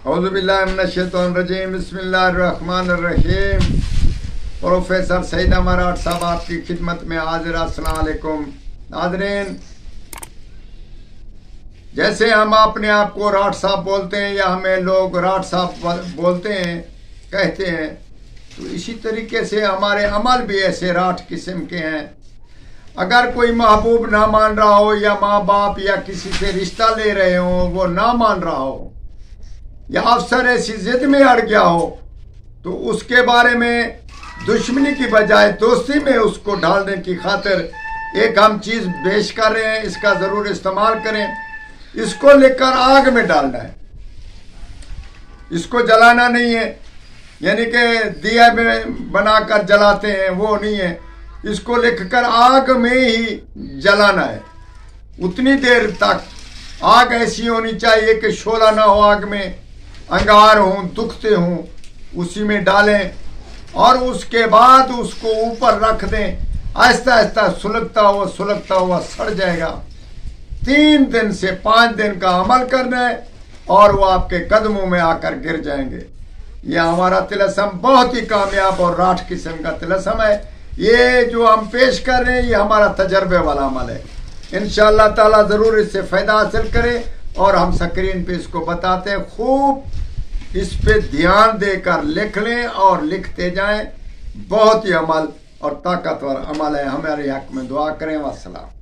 औज़ुबिल्लाहिमिनश्शैतानिर्रजीम बिस्मिल्लाहिर्रहमानिर्रहीम। प्रोफेसर सईद मराठ साहब आपकी खिदमत में हाजिर। अस्सलाम वालेकुम नाज़रीन। जैसे हम अपने आप को राठ साहब बोलते हैं या हमें लोग राठ साहब बोलते हैं, कहते हैं, तो इसी तरीके से हमारे अमल भी ऐसे राठ किस्म के हैं। अगर कोई महबूब ना मान रहा हो या माँ बाप या किसी से रिश्ता ले रहे हो वो ना मान रहा हो या अफसर ऐसी जिद में अड़ गया हो, तो उसके बारे में दुश्मनी की बजाय दोस्ती में उसको डालने की खातिर एक हम चीज़ पेश कर रहे हैं। इसका ज़रूर इस्तेमाल करें। इसको लेकर आग में डालना है, इसको जलाना नहीं है, यानी कि दिया में बनाकर जलाते हैं वो नहीं है। इसको लेकर आग में ही जलाना है। उतनी देर तक आग ऐसी होनी चाहिए कि शोला ना हो, आग में अंगार हों, दुखते हों, उसी में डालें और उसके बाद उसको ऊपर रख दें। आहिस्ता आहिस्ता सुलगता हुआ सड़ जाएगा। 3 दिन से 5 दिन का अमल करना है और वो आपके कदमों में आकर गिर जाएंगे। यह हमारा तिलस्म बहुत ही कामयाब और राठ किस्म का तिलस्म है। ये जो हम पेश कर रहे हैं ये हमारा तजर्बे वाला अमल है। इंशाअल्लाह ताला ज़रूर इससे फ़ायदा हासिल करें और हम स्क्रीन पे इसको बताते हैं। खूब इस पे ध्यान देकर लिख लें और लिखते जाएं। बहुत ही अमल और ताकतवर अमल है। हमारे हक में दुआ करें। वस्सलाम।